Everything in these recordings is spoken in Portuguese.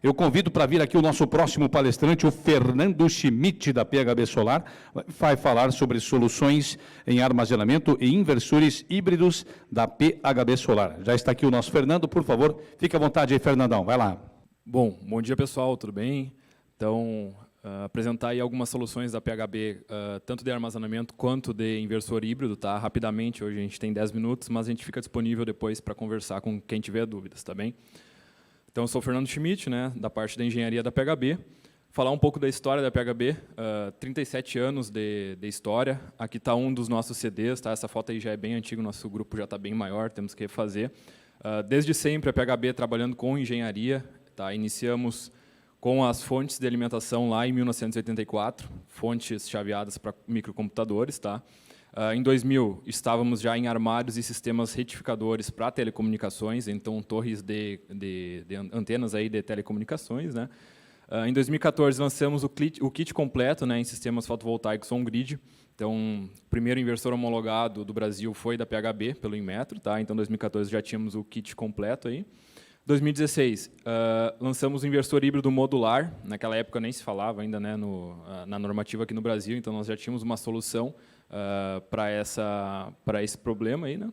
Eu convido para vir aqui o nosso próximo palestrante, o Fernando Schmidt, da PHB Solar, vai falar sobre soluções em armazenamento e inversores híbridos da PHB Solar. Já está aqui o nosso Fernando, por favor, fique à vontade aí, Fernandão, vai lá. Bom dia, pessoal, tudo bem? Então, apresentar aí algumas soluções da PHB, tanto de armazenamento quanto de inversor híbrido, tá? Rapidamente, hoje a gente tem 10 minutos, mas a gente fica disponível depois para conversar com quem tiver dúvidas, tá bem? Então, eu sou o Fernando Schmidt, né, da parte da engenharia da PHB. Falar um pouco da história da PHB, 37 anos de história. Aqui está um dos nossos CDs, tá? Essa foto aí já é bem antiga, o nosso grupo já está bem maior, temos que refazer. Desde sempre a PHB trabalhando com engenharia, tá? Iniciamos com as fontes de alimentação lá em 1984, fontes chaveadas para microcomputadores, tá? Em 2000, estávamos já em armários e sistemas retificadores para telecomunicações, então torres de antenas aí de telecomunicações, né? Em 2014, lançamos o kit completo, né, em sistemas fotovoltaicos on-grid. Então, o primeiro inversor homologado do Brasil foi da PHB, pelo Inmetro, tá? Então, em 2014, já tínhamos o kit completo aí. 2016, lançamos o inversor híbrido modular. Naquela época nem se falava ainda, né, na normativa aqui no Brasil, então nós já tínhamos uma solução para esse problema aí, né?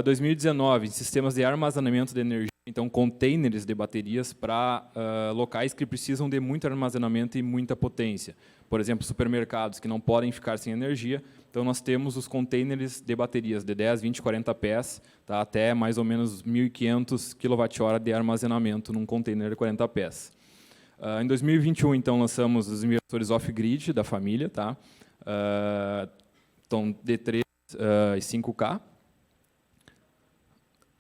2019, sistemas de armazenamento de energia, então containers de baterias para locais que precisam de muito armazenamento e muita potência. Por exemplo, supermercados que não podem ficar sem energia. Então, nós temos os containers de baterias de 10, 20, 40 pés, tá, até mais ou menos 1.500 kWh de armazenamento num container de 40 pés. Em 2021, então, lançamos os inversores off-grid da família, tá? Então, D3 e 5K.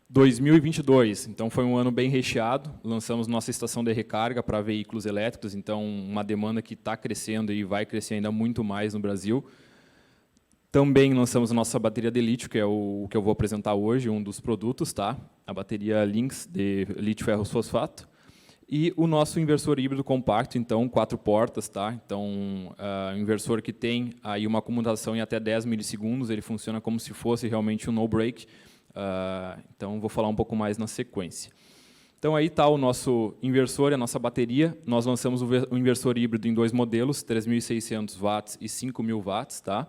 2022, então foi um ano bem recheado, lançamos nossa estação de recarga para veículos elétricos, então uma demanda que está crescendo e vai crescer ainda muito mais no Brasil. Também lançamos a nossa bateria de lítio, que é o que eu vou apresentar hoje, um dos produtos, tá? A bateria Lynx de lítio ferro fosfato. E o nosso inversor híbrido compacto, então 4 portas, tá? Então, um inversor que tem aí uma comutação em até 10 milissegundos, ele funciona como se fosse realmente um no-break. Então, vou falar um pouco mais na sequência. Então, aí está o nosso inversor e a nossa bateria. Nós lançamos o inversor híbrido em 2 modelos, 3.600 watts e 5.000 watts, tá?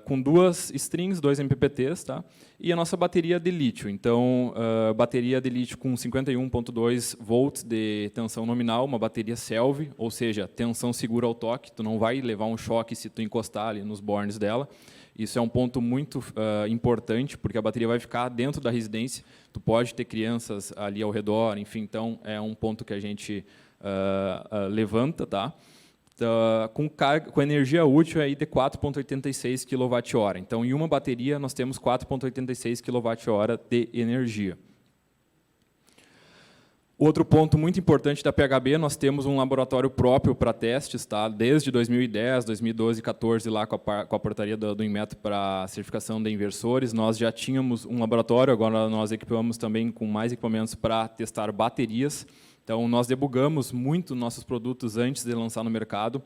Com 2 strings, 2 MPPTs, tá? E a nossa bateria de lítio. Então, bateria de lítio com 51,2 volts de tensão nominal, uma bateria Celv, ou seja, tensão segura ao toque, tu não vai levar um choque se tu encostar ali nos bornes dela. Isso é um ponto muito importante, porque a bateria vai ficar dentro da residência, tu pode ter crianças ali ao redor, enfim, então é um ponto que a gente levanta, tá? Com energia útil aí de 4,86 kWh. Então, em uma bateria, nós temos 4,86 kWh de energia. Outro ponto muito importante da PHB, nós temos um laboratório próprio para testes, tá? Desde 2010, 2012, 2014, lá com a portaria do Inmetro para certificação de inversores, nós já tínhamos um laboratório, agora nós equipamos também com mais equipamentos para testar baterias. Então, nós debugamos muito nossos produtos antes de lançar no mercado.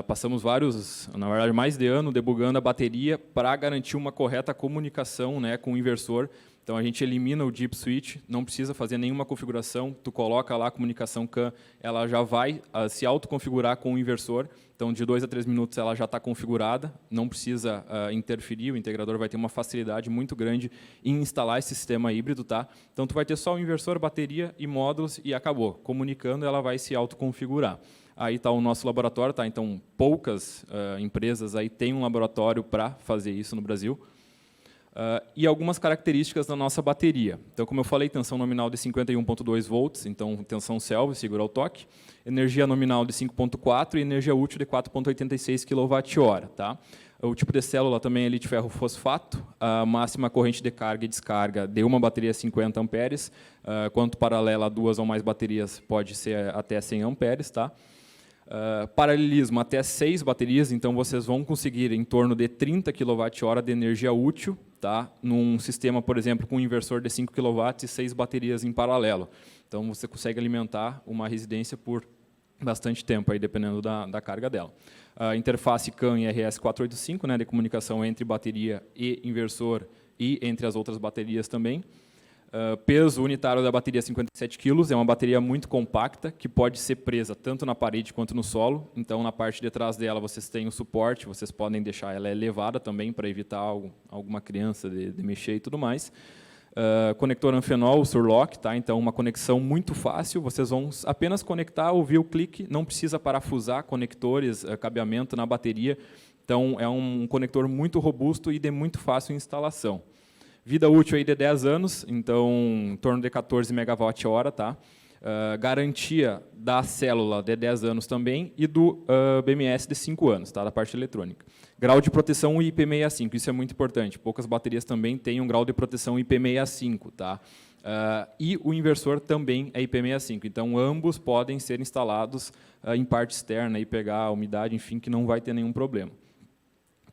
Passamos na verdade, mais de ano debugando a bateria para garantir uma correta comunicação, né, com o inversor. Então, a gente elimina o DIP switch, não precisa fazer nenhuma configuração, tu coloca lá a comunicação CAN, ela já vai se autoconfigurar com o inversor. Então, de 2 a 3 minutos ela já está configurada, não precisa interferir, o integrador vai ter uma facilidade muito grande em instalar esse sistema híbrido, tá? Então, tu vai ter só o inversor, bateria e módulos e acabou. Comunicando, ela vai se autoconfigurar. Aí está o nosso laboratório, tá? Então, poucas empresas aí têm um laboratório para fazer isso no Brasil. E algumas características da nossa bateria. Então, como eu falei, tensão nominal de 51,2 volts, então tensão Celv, segura ao toque, energia nominal de 5,4 e energia útil de 4,86 kWh. Tá? O tipo de célula também é lítio ferro fosfato, a máxima corrente de carga e descarga de uma bateria é 50 amperes, quanto paralela a 2 ou mais baterias pode ser até 100 amperes. Tá? Paralelismo até 6 baterias, então vocês vão conseguir em torno de 30 kWh de energia útil, tá? Num sistema, por exemplo, com um inversor de 5 kW e 6 baterias em paralelo. Então, você consegue alimentar uma residência por bastante tempo, aí, dependendo da carga dela. A interface CAN e RS485, né, de comunicação entre bateria e inversor e entre as outras baterias também. Peso unitário da bateria 57 kg, é uma bateria muito compacta, que pode ser presa tanto na parede quanto no solo. Então, na parte de trás dela, vocês têm o suporte, vocês podem deixar ela elevada também, para evitar alguma criança de mexer e tudo mais. Conector Amphenol, Surlock, tá? Então, uma conexão muito fácil, vocês vão apenas conectar, ouvir o clique, não precisa parafusar conectores, cabeamento na bateria. Então, é um conector muito robusto e de muito fácil instalação. Vida útil aí de 10 anos, então em torno de 14 MWh, tá? Garantia da célula de 10 anos também e do BMS de 5 anos, tá? Da parte eletrônica. Grau de proteção IP65, isso é muito importante. Poucas baterias também têm um grau de proteção IP65, tá? E o inversor também é IP65, então ambos podem ser instalados em parte externa e pegar a umidade, enfim, que não vai ter nenhum problema.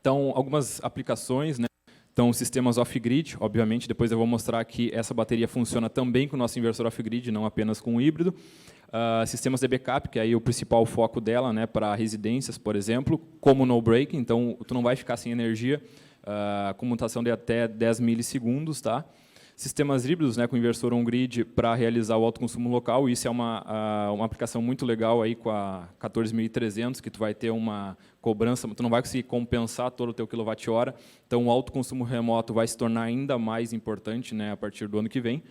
Então, algumas aplicações, né? Então, sistemas off-grid, obviamente, depois eu vou mostrar que essa bateria funciona também com o nosso inversor off-grid, não apenas com o híbrido. Sistemas de backup, que é aí o principal foco dela, né, para residências, por exemplo, como no break, então tu não vai ficar sem energia, comutação de até 10 milissegundos, tá? Sistemas híbridos, né, com inversor on-grid para realizar o autoconsumo local, isso é uma aplicação muito legal aí com a 14.300, que tu vai ter uma cobrança, tu não vai conseguir compensar todo o teu quilowatt-hora, então o autoconsumo remoto vai se tornar ainda mais importante, né, a partir do ano que vem.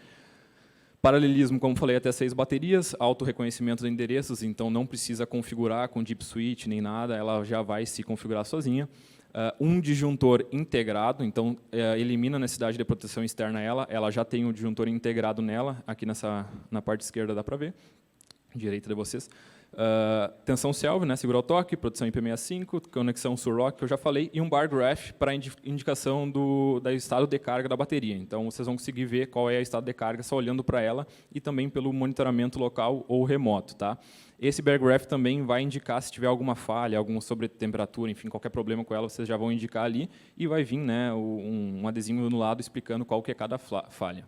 Paralelismo, como falei, até 6 baterias, auto-reconhecimento de endereços, então não precisa configurar com deep switch nem nada, ela já vai se configurar sozinha. Um disjuntor integrado, então elimina a necessidade de proteção externa a ela já tem um disjuntor integrado nela, aqui na parte esquerda dá para ver, direita de vocês. Tensão Selve, né, segura o toque, proteção IP65, conexão Surlock, que eu já falei, e um bar graph para indicação do estado de carga da bateria. Então, vocês vão conseguir ver qual é o estado de carga só olhando para ela e também pelo monitoramento local ou remoto, tá? Esse bar graph também vai indicar se tiver alguma falha, alguma sobretemperatura, enfim, qualquer problema com ela, vocês já vão indicar ali e vai vir, né, um adesivo no lado explicando qual que é cada falha.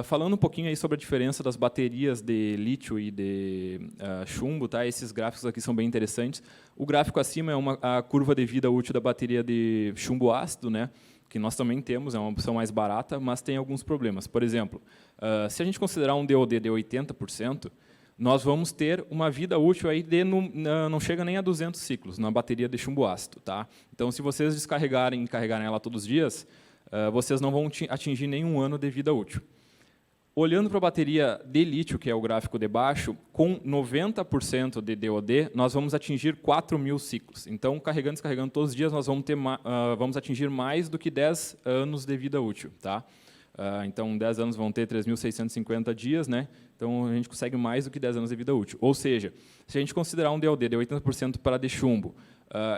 Falando um pouquinho aí sobre a diferença das baterias de lítio e de chumbo, tá? Esses gráficos aqui são bem interessantes. O gráfico acima é a curva de vida útil da bateria de chumbo ácido, né? Que nós também temos, é uma opção mais barata, mas tem alguns problemas. Por exemplo, se a gente considerar um DOD de 80%, nós vamos ter uma vida útil aí não chega nem a 200 ciclos na bateria de chumbo ácido, tá? Então, se vocês descarregarem e carregarem ela todos os dias, vocês não vão atingir nenhum ano de vida útil. Olhando para a bateria de lítio, que é o gráfico de baixo, com 90% de DOD, nós vamos atingir 4.000 ciclos. Então, carregando e descarregando todos os dias, nós vamos atingir mais do que 10 anos de vida útil, tá? Então, 10 anos vão ter 3.650 dias, né? Então, a gente consegue mais do que 10 anos de vida útil. Ou seja, se a gente considerar um DOD de 80% para de chumbo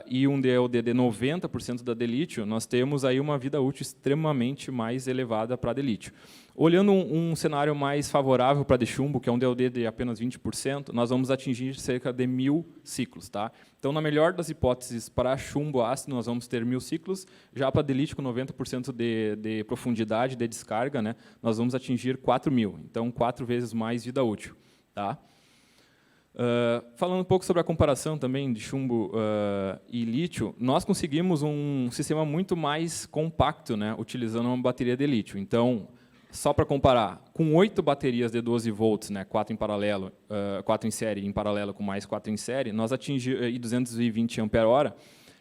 e um DOD de 90% da de lítio, nós temos aí uma vida útil extremamente mais elevada para de lítio. Olhando um cenário mais favorável para de chumbo, que é um DOD de apenas 20%, nós vamos atingir cerca de 1.000 ciclos, tá? Então, na melhor das hipóteses, para chumbo ácido, nós vamos ter 1.000 ciclos, já para de lítio, com 90% de profundidade de descarga, né, nós vamos atingir 4.000, então 4 vezes mais vida útil, tá? Falando um pouco sobre a comparação também de chumbo e lítio, nós conseguimos um sistema muito mais compacto, né, utilizando uma bateria de lítio. Então, só para comparar, com 8 baterias de 12 volts, né, 4 em paralelo, 4 em série, em paralelo com mais 4 em série, nós atingimos 220 ampere-hora,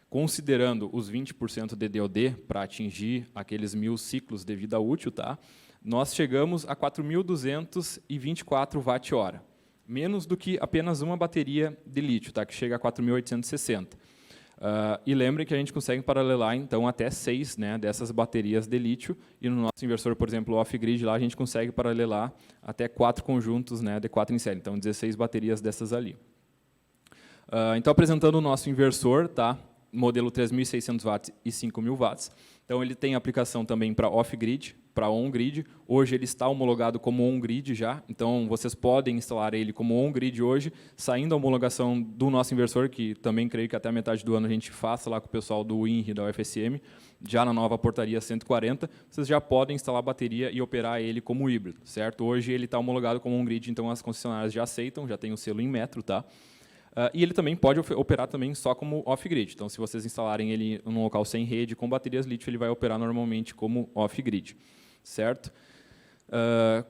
considerando os 20% de DOD para atingir aqueles 1.000 ciclos de vida útil, tá? Nós chegamos a 4.224 watt-hora, menos do que apenas uma bateria de lítio, tá? Que chega a 4.860. E lembrem que a gente consegue paralelar, então, até 6, né, dessas baterias de lítio, e no nosso inversor, por exemplo, off-grid, lá a gente consegue paralelar até 4 conjuntos, né, de 4 em série, então 16 baterias dessas ali. Então, apresentando o nosso inversor, tá? Modelo 3.600 watts e 5.000 watts. Então, ele tem aplicação também para off-grid, para on-grid. Hoje ele está homologado como on-grid já, então vocês podem instalar ele como on-grid hoje, saindo a homologação do nosso inversor, que também creio que até a metade do ano a gente faça lá com o pessoal do INRI, da UFSM, já na nova portaria 140, vocês já podem instalar a bateria e operar ele como híbrido, certo? Hoje ele está homologado como on-grid, então as concessionárias já aceitam, já tem o selo Inmetro, tá? E ele também pode operar também só como off-grid. Então, se vocês instalarem ele num local sem rede, com baterias lítio, ele vai operar normalmente como off-grid, certo?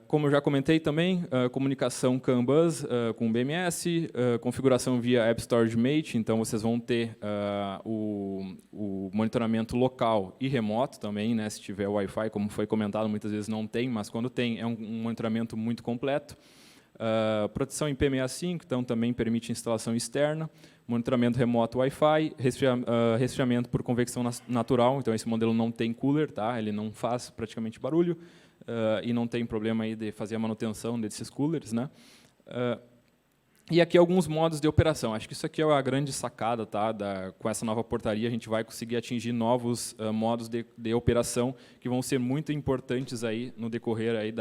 Como eu já comentei também, comunicação CAN bus com BMS, configuração via App Storage Mate, então vocês vão ter o monitoramento local e remoto também, né, se tiver Wi-Fi, como foi comentado, muitas vezes não tem, mas quando tem é um monitoramento muito completo. Proteção IP65, então também permite instalação externa, monitoramento remoto Wi-Fi, resfriamento por convecção natural, então esse modelo não tem cooler, tá? Ele não faz praticamente barulho, e não tem problema aí de fazer a manutenção desses coolers, né? E aqui alguns modos de operação. Acho que isso aqui é a grande sacada, tá? Com essa nova portaria, a gente vai conseguir atingir novos modos de operação que vão ser muito importantes aí no decorrer aí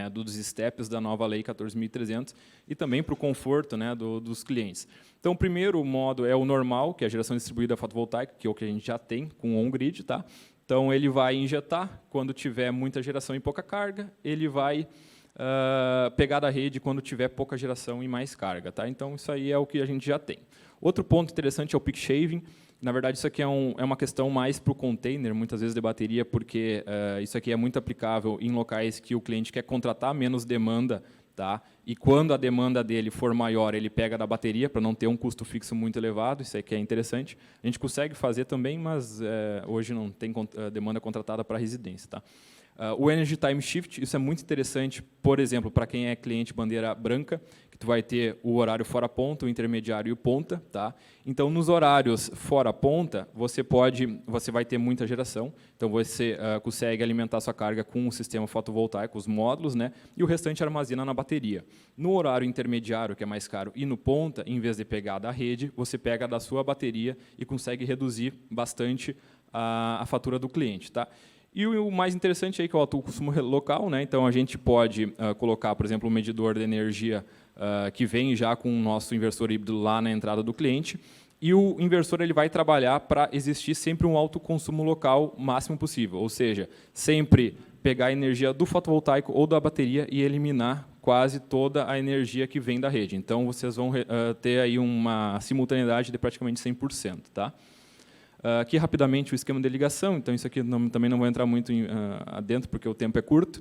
dos steps da nova lei 14.300 e também para o conforto, né, dos clientes. Então, o primeiro modo é o normal, que é a geração distribuída fotovoltaica, que é o que a gente já tem com o on-grid, tá? Então, ele vai injetar quando tiver muita geração e pouca carga, ele vai pegar da rede quando tiver pouca geração e mais carga. Tá? Então, isso aí é o que a gente já tem. Outro ponto interessante é o peak shaving. Na verdade, isso aqui é uma questão mais para o container, muitas vezes de bateria, porque isso aqui é muito aplicável em locais que o cliente quer contratar menos demanda, tá? E quando a demanda dele for maior, ele pega da bateria para não ter um custo fixo muito elevado, isso aqui é interessante. A gente consegue fazer também, mas hoje não tem demanda contratada para residência. Tá? O Energy Time Shift, isso é muito interessante, por exemplo, para quem é cliente bandeira branca, que tu vai ter o horário fora ponta, o intermediário e o ponta. Tá? Então, nos horários fora ponta, você vai ter muita geração, então você consegue alimentar sua carga com o sistema fotovoltaico, os módulos, né? E o restante armazena na bateria. No horário intermediário, que é mais caro, e no ponta, em vez de pegar da rede, você pega da sua bateria e consegue reduzir bastante a fatura do cliente. Tá? E o mais interessante aí que é o autoconsumo local, né? Então a gente pode colocar, por exemplo, um medidor de energia que vem já com o nosso inversor híbrido lá na entrada do cliente, e o inversor ele vai trabalhar para existir sempre um autoconsumo local máximo possível, ou seja, sempre pegar a energia do fotovoltaico ou da bateria e eliminar quase toda a energia que vem da rede. Então vocês vão ter aí uma simultaneidade de praticamente 100%, tá? Aqui, rapidamente, o esquema de ligação. Então, isso aqui também não vou entrar muito adentro, porque o tempo é curto.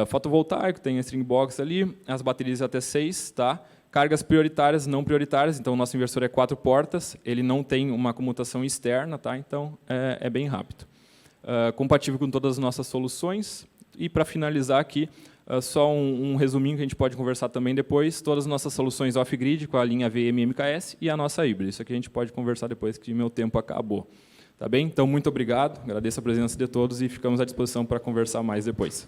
Fotovoltaico, tem a string box ali, as baterias até 6. Tá? Cargas prioritárias, não prioritárias. Então, o nosso inversor é 4 portas. Ele não tem uma comutação externa, tá? Então, é bem rápido. Compatível com todas as nossas soluções. E, para finalizar aqui, só um resuminho que a gente pode conversar também depois. Todas as nossas soluções off-grid com a linha VM-MKS e a nossa híbrida. Isso aqui a gente pode conversar depois que meu tempo acabou. Tá bem? Então, muito obrigado. Agradeço a presença de todos e ficamos à disposição para conversar mais depois.